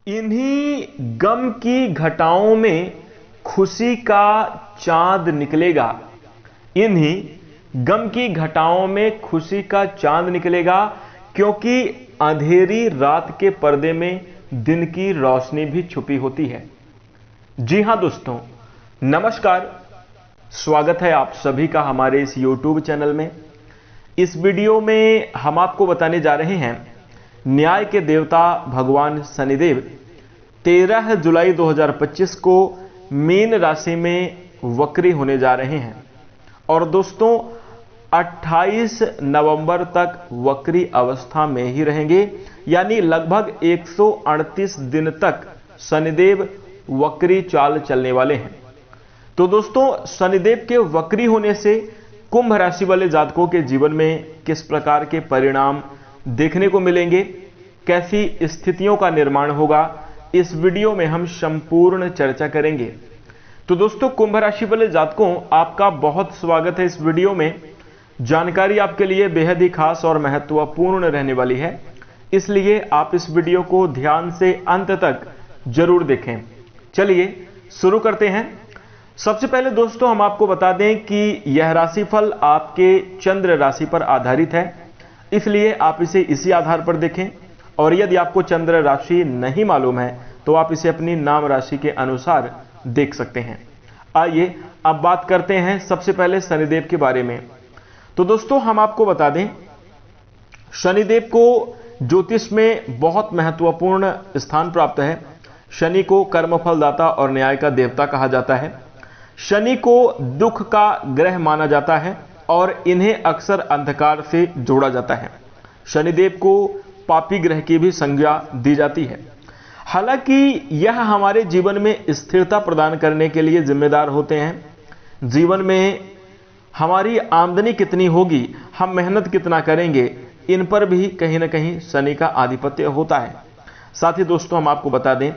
इन्हीं गम की घटाओं में खुशी का चांद निकलेगा। इन्हीं गम की घटाओं में खुशी का चांद निकलेगा, क्योंकि अंधेरी रात के पर्दे में दिन की रोशनी भी छुपी होती है। जी हां दोस्तों, नमस्कार। स्वागत है आप सभी का हमारे इस YouTube चैनल में। इस वीडियो में हम आपको बताने जा रहे हैं न्याय के देवता भगवान शनिदेव 13 जुलाई 2025 को मीन राशि में वक्री होने जा रहे हैं और दोस्तों 28 नवंबर तक वक्री अवस्था में ही रहेंगे, यानी लगभग 138 दिन तक शनिदेव वक्री चाल चलने वाले हैं। तो दोस्तों, शनिदेव के वक्री होने से कुंभ राशि वाले जातकों के जीवन में किस प्रकार के परिणाम देखने को मिलेंगे, कैसी स्थितियों का निर्माण होगा, इस वीडियो में हम संपूर्ण चर्चा करेंगे। तो दोस्तों, कुंभ राशि वाले जातकों, आपका बहुत स्वागत है इस वीडियो में। जानकारी आपके लिए बेहद ही खास और महत्वपूर्ण रहने वाली है, इसलिए आप इस वीडियो को ध्यान से अंत तक जरूर देखें। चलिए शुरू करते हैं। सबसे पहले दोस्तों, हम आपको बता दें कि यह राशिफल आपके चंद्र राशि पर आधारित है, इसलिए आप इसे इसी आधार पर देखें। और यदि आपको चंद्र राशि नहीं मालूम है तो आप इसे अपनी नाम राशि के अनुसार देख सकते हैं। आइए अब बात करते हैं सबसे पहले शनिदेव के बारे में। तो दोस्तों, हम आपको बता दें, शनिदेव को ज्योतिष में बहुत महत्वपूर्ण स्थान प्राप्त है। शनि को कर्मफलदाता और न्याय का देवता कहा जाता है। शनि को दुख का ग्रह माना जाता है और इन्हें अक्सर अंधकार से जोड़ा जाता है। शनिदेव को पापी ग्रह की भी संज्ञा दी जाती है। हालांकि यह हमारे जीवन में स्थिरता प्रदान करने के लिए जिम्मेदार होते हैं। जीवन में हमारी आमदनी कितनी होगी, हम मेहनत कितना करेंगे, इन पर भी कहीं ना कहीं शनि का आधिपत्य होता है। साथ ही दोस्तों, हम आपको बता दें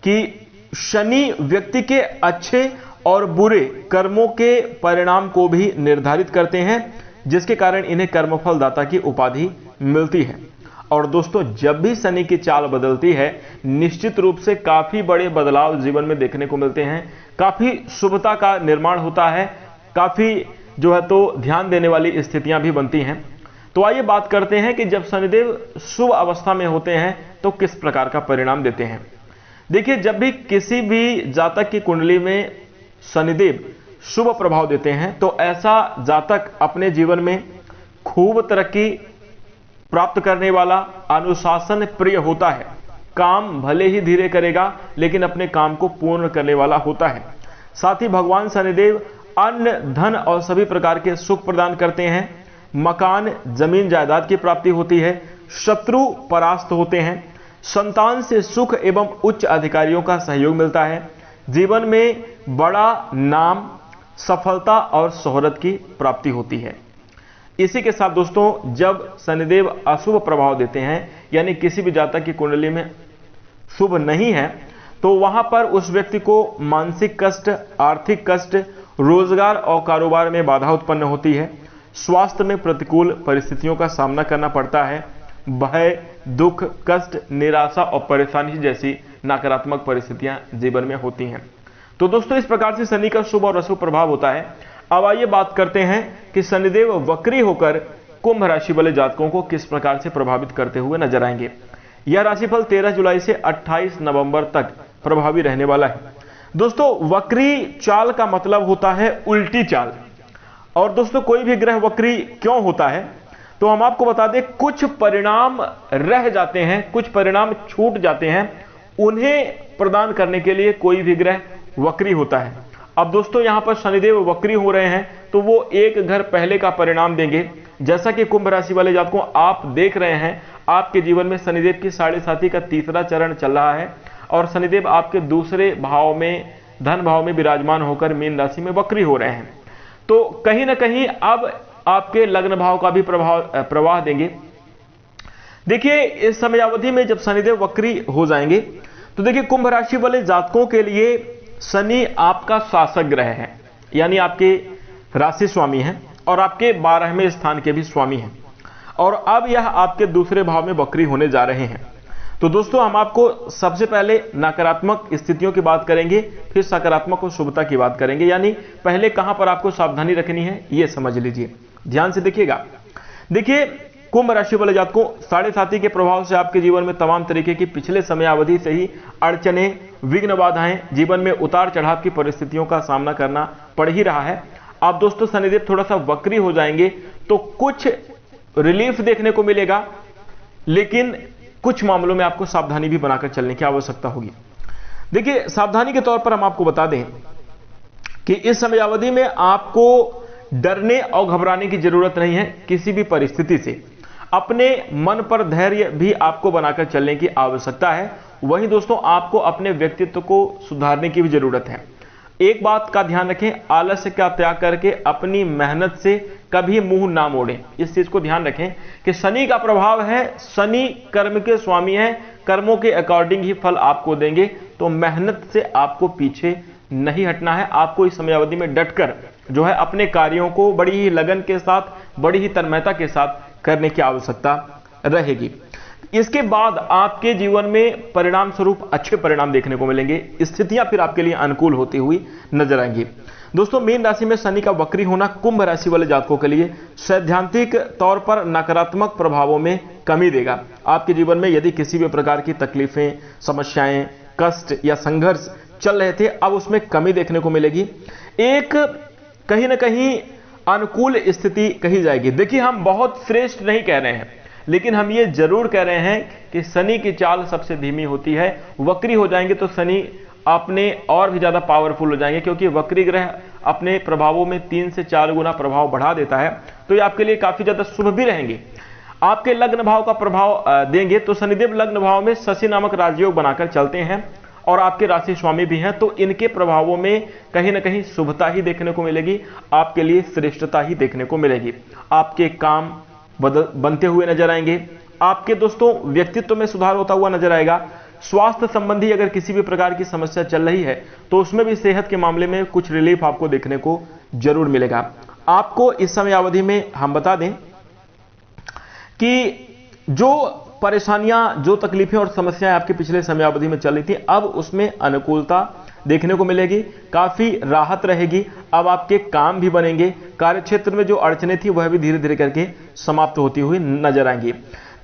कि शनि व्यक्ति के अच्छे और बुरे कर्मों के परिणाम को भी निर्धारित करते हैं, जिसके कारण इन्हें कर्मफलदाता की उपाधि मिलती है। और दोस्तों, जब भी शनि की चाल बदलती है, निश्चित रूप से काफी बड़े बदलाव जीवन में देखने को मिलते हैं। काफी शुभता का निर्माण होता है, काफी ध्यान देने वाली स्थितियां भी बनती हैं। तो आइए बात करते हैं कि जब शनिदेव शुभ अवस्था में होते हैं तो किस प्रकार का परिणाम देते हैं। देखिए, जब भी किसी भी जातक की कुंडली में शनिदेव शुभ प्रभाव देते हैं तो ऐसा जातक अपने जीवन में खूब तरक्की प्राप्त करने वाला, अनुशासन प्रिय होता है। काम भले ही धीरे करेगा लेकिन अपने काम को पूर्ण करने वाला होता है। साथ ही भगवान शनिदेव अन्न, धन और सभी प्रकार के सुख प्रदान करते हैं। मकान, जमीन जायदाद की प्राप्ति होती है। शत्रु परास्त होते हैं। संतान से सुख एवं उच्च अधिकारियों का सहयोग मिलता है। जीवन में बड़ा नाम, सफलता और शोहरत की प्राप्ति होती है। इसी के साथ दोस्तों, जब शनिदेव अशुभ प्रभाव देते हैं, यानी किसी भी जातक की कुंडली में शुभ नहीं है, तो वहां पर उस व्यक्ति को मानसिक कष्ट, आर्थिक कष्ट, रोजगार और कारोबार में बाधा उत्पन्न होती है। स्वास्थ्य में प्रतिकूल परिस्थितियों का सामना करना पड़ता है। भय, दुख, कष्ट, निराशा और परेशानी जैसी नकारात्मक परिस्थितियां जीवन में होती हैं। तो दोस्तों, इस प्रकार से शनि का शुभ और अशुभ प्रभाव होता है। अब आइए बात करते हैं कि शनिदेव वक्री होकर कुंभ राशि वाले जातकों को किस प्रकार से प्रभावित करते हुए नजर आएंगे। यह राशिफल 13 जुलाई से 28 नवंबर तक प्रभावी रहने वाला है। दोस्तों, वक्री चाल का मतलब होता है उल्टी चाल। और दोस्तों, कोई भी ग्रह वक्री क्यों होता है तो हम आपको बता दें, कुछ परिणाम रह जाते हैं, कुछ परिणाम छूट जाते हैं, उन्हें प्रदान करने के लिए कोई भी ग्रह वक्री होता है। अब दोस्तों, यहां पर शनिदेव वक्री हो रहे हैं तो वो एक घर पहले का परिणाम देंगे। जैसा कि कुंभ राशि वाले जातकों आप देख रहे हैं, आपके जीवन में शनिदेव की 7.5 का तीसरा चरण चल रहा है और शनिदेव आपके दूसरे भाव में, धन भाव में विराजमान होकर मीन राशि में वक्री हो रहे हैं। तो कहीं ना कहीं अब आपके लग्न भाव का भी प्रवाह देंगे। देखिए, इस समय अवधि में जब शनिदेव वक्री हो जाएंगे तो देखिए, कुंभ राशि वाले जातकों के लिए शनि आपका शासक ग्रह है, यानी आपके राशि स्वामी हैं और आपके 12वें स्थान के भी स्वामी हैं। और अब यह आपके दूसरे भाव में वक्री होने जा रहे हैं। तो दोस्तों हम आपको सबसे पहले नकारात्मक स्थितियों की बात करेंगे, फिर सकारात्मक और शुभता की बात करेंगे, यानी पहले कहां पर आपको सावधानी रखनी है यह समझ लीजिए। ध्यान से देखिएगा। देखिए, कुंभ राशि वाले जातकों, 7.5 के प्रभाव से आपके जीवन में तमाम तरीके की पिछले समयावधि से ही अड़चने, विघ्न, बाधाएं, जीवन में उतार चढ़ाव की परिस्थितियों का सामना करना पड़ ही रहा है। आप दोस्तों शनिदेव थोड़ा सा वक्री हो जाएंगे तो कुछ रिलीफ देखने को मिलेगा, लेकिन कुछ मामलों में आपको सावधानी भी बनाकर चलने की आवश्यकता होगी। देखिए, सावधानी के तौर पर हम आपको बता दें कि इस समयावधि में आपको डरने और घबराने की जरूरत नहीं है किसी भी परिस्थिति से। अपने मन पर धैर्य भी आपको बनाकर चलने की आवश्यकता है। वहीं दोस्तों आपको अपने व्यक्तित्व को सुधारने की भी जरूरत है। एक बात का ध्यान रखें, आलस्य का त्याग करके अपनी मेहनत से कभी मुंह ना मोड़ें। इस चीज को ध्यान रखें कि शनि का प्रभाव है, शनि कर्म के स्वामी है, कर्मों के अकॉर्डिंग ही फल आपको देंगे। तो मेहनत से आपको पीछे नहीं हटना है। आपको इस समयावधि में डटकर जो है अपने कार्यों को बड़ी ही लगन के साथ, बड़ी ही तन्मयता के साथ करने की आवश्यकता रहेगी। इसके बाद आपके जीवन में परिणाम स्वरूप अच्छे परिणाम देखने को मिलेंगे। स्थितियां फिर आपके लिए अनुकूल होती हुई नजर आएंगी। दोस्तों, मीन राशि में शनि का वक्री होना कुंभ राशि वाले जातकों के लिए सैद्धांतिक तौर पर नकारात्मक प्रभावों में कमी देगा। आपके जीवन में यदि किसी भी प्रकार की तकलीफें, समस्याएं, कष्ट या संघर्ष चल रहे थे, अब उसमें कमी देखने को मिलेगी। एक कहीं ना कहीं अनुकूल स्थिति कही जाएगी। देखिए, हम बहुत श्रेष्ठ नहीं कह रहे हैं, लेकिन हम ये जरूर कह रहे हैं कि शनि की चाल सबसे धीमी होती है। वक्री हो जाएंगे तो शनि अपने और भी ज्यादा पावरफुल हो जाएंगे, क्योंकि वक्री ग्रह अपने प्रभावों में 3 से 4 गुना प्रभाव बढ़ा देता है। तो ये आपके लिए काफी ज्यादा शुभ भी रहेंगे। आपके लग्न भाव का प्रभाव देंगे तो शनिदेव लग्न भाव में शशि नामक राजयोग बनाकर चलते हैं और आपके राशि स्वामी भी हैं। तो इनके प्रभावों में कहीं ना कहीं शुभता ही देखने को मिलेगी, आपके लिए श्रेष्ठता ही देखने को मिलेगी। आपके काम बनते हुए नजर आएंगे। आपके दोस्तों व्यक्तित्व में सुधार होता हुआ नजर आएगा। स्वास्थ्य संबंधी अगर किसी भी प्रकार की समस्या चल रही है तो उसमें भी सेहत के मामले में कुछ रिलीफ आपको देखने को जरूर मिलेगा। आपको इस समय अवधि में हम बता दें कि जो परेशानियां, जो तकलीफें और समस्याएं आपके पिछले समय अवधि में चल रही थी, अब उसमें अनुकूलता देखने को मिलेगी, काफी राहत रहेगी। अब आपके काम भी बनेंगे। कार्यक्षेत्र में जो अड़चने थी वह भी धीरे धीरे करके समाप्त होती हुई नजर आएंगी।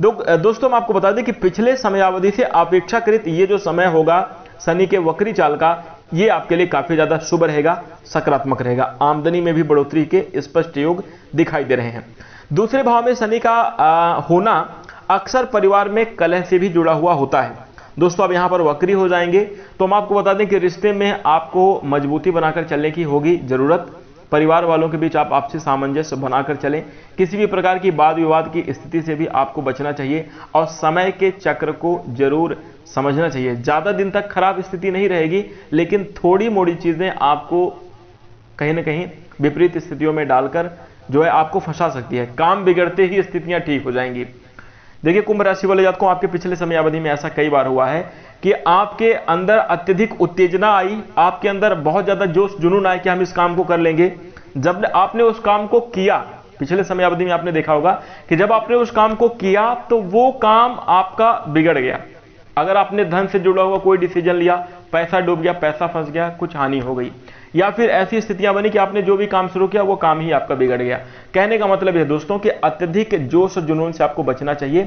दोस्तों हम आपको बता दें कि पिछले समयावधि से अपेक्षाकृत ये जो समय होगा शनि के वक्री चाल का, ये आपके लिए काफी ज्यादा शुभ रहेगा, सकारात्मक रहेगा। आमदनी में भी बढ़ोतरी के स्पष्ट योग दिखाई दे रहे हैं। दूसरे भाव में शनि का होना अक्सर परिवार में कलह से भी जुड़ा हुआ होता है। दोस्तों अब यहां पर वक्री हो जाएंगे तो हम आपको बता दें कि रिश्ते में आपको मजबूती बनाकर चलने की होगी जरूरत। परिवार वालों के बीच आप आपसी सामंजस्य बनाकर चलें। किसी भी प्रकार की वाद विवाद की स्थिति से भी आपको बचना चाहिए और समय के चक्र को जरूर समझना चाहिए। ज्यादा दिन तक खराब स्थिति नहीं रहेगी, लेकिन थोड़ी मोड़ी चीजें आपको कहीं ना कहीं विपरीत स्थितियों में डालकर जो है आपको फंसा सकती है। काम बिगड़ते ही स्थितियां ठीक हो जाएंगी। देखिए कुंभ राशि वाले जातकों, आपके पिछले समय अवधि में ऐसा कई बार हुआ है कि आपके अंदर अत्यधिक उत्तेजना आई, आपके अंदर बहुत ज्यादा जोश जुनून आया कि हम इस काम को कर लेंगे। जब आपने उस काम को किया, पिछले समय अवधि में आपने देखा होगा कि जब आपने उस काम को किया तो वो काम आपका बिगड़ गया। अगर आपने धन से जुड़ा हुआ कोई डिसीजन लिया, पैसा डूब गया, पैसा फंस गया, कुछ हानि हो गई, या फिर ऐसी स्थितियां बनी कि आपने जो भी काम शुरू किया वो काम ही आपका बिगड़ गया। कहने का मतलब है दोस्तों कि अत्यधिक जोश जुनून से आपको बचना चाहिए,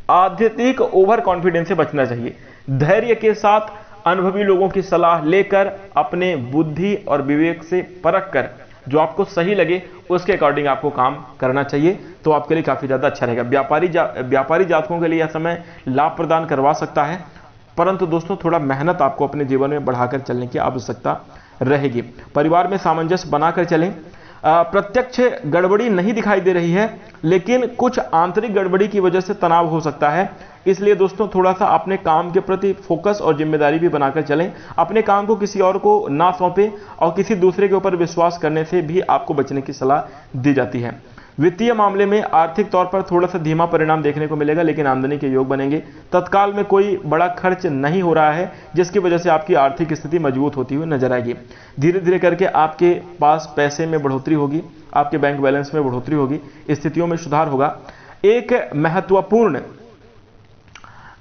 अत्यधिक ओवर कॉन्फिडेंस से बचना चाहिए। धैर्य के साथ अनुभवी लोगों की सलाह लेकर अपने बुद्धि और विवेक से परख कर जो आपको सही लगे उसके अकॉर्डिंग आपको काम करना चाहिए, तो आपके लिए काफी ज्यादा अच्छा रहेगा। व्यापारी जातकों के लिए यह समय लाभ प्रदान करवा सकता है, परंतु दोस्तों थोड़ा मेहनत आपको अपने जीवन में बढ़ाकर चलने की आवश्यकता रहेगी। परिवार में सामंजस्य बनाकर चलें। प्रत्यक्ष गड़बड़ी नहीं दिखाई दे रही है, लेकिन कुछ आंतरिक गड़बड़ी की वजह से तनाव हो सकता है। इसलिए दोस्तों थोड़ा सा अपने काम के प्रति फोकस और जिम्मेदारी भी बनाकर चलें। अपने काम को किसी और को ना सौंपें और किसी दूसरे के ऊपर विश्वास करने से भी आपको बचने की सलाह दी जाती है। वित्तीय मामले में आर्थिक तौर पर थोड़ा सा धीमा परिणाम देखने को मिलेगा, लेकिन आमदनी के योग बनेंगे। तत्काल में कोई बड़ा खर्च नहीं हो रहा है, जिसकी वजह से आपकी आर्थिक स्थिति मजबूत होती हुई नजर आएगी। धीरे धीरे करके आपके पास पैसे में बढ़ोतरी होगी, आपके बैंक बैलेंस में बढ़ोतरी होगी, स्थितियों में सुधार होगा। एक महत्वपूर्ण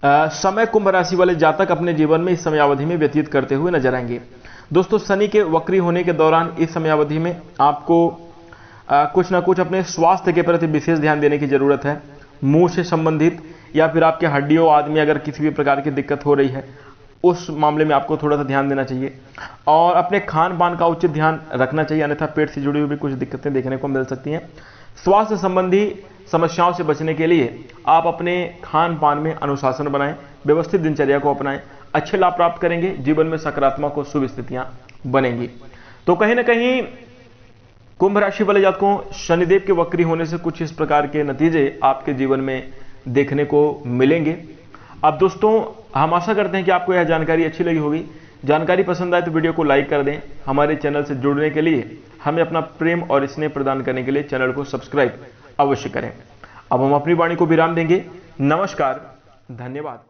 समय कुंभ राशि वाले जातक अपने जीवन में इस समयावधि में व्यतीत करते हुए नजर आएंगे। दोस्तों, शनि के वक्री होने के दौरान इस समयावधि में आपको कुछ ना कुछ अपने स्वास्थ्य के प्रति विशेष ध्यान देने की जरूरत है। मुंह से संबंधित या फिर आपके हड्डियों आदि में अगर किसी भी प्रकार की दिक्कत हो रही है, उस मामले में आपको थोड़ा सा ध्यान देना चाहिए और अपने खान पान का उचित ध्यान रखना चाहिए, अन्यथा पेट से जुड़ी हुई भी कुछ दिक्कतें देखने को मिल सकती हैं। स्वास्थ्य संबंधी समस्याओं से बचने के लिए आप अपने खान पान में अनुशासन बनाएं, व्यवस्थित दिनचर्या को अपनाएं, अच्छे लाभ प्राप्त करेंगे, जीवन में सकारात्मक और शुभ स्थितियां बनेंगी। तो कहीं ना कहीं कुंभ राशि वाले जातकों, शनिदेव के वक्री होने से कुछ इस प्रकार के नतीजे आपके जीवन में देखने को मिलेंगे। अब दोस्तों, हम आशा करते हैं कि आपको यह जानकारी अच्छी लगी होगी। जानकारी पसंद आए तो वीडियो को लाइक कर दें। हमारे चैनल से जुड़ने के लिए, हमें अपना प्रेम और स्नेह प्रदान करने के लिए चैनल को सब्सक्राइब अवश्य करें। अब हम अपनी वाणी को विराम देंगे। नमस्कार, धन्यवाद।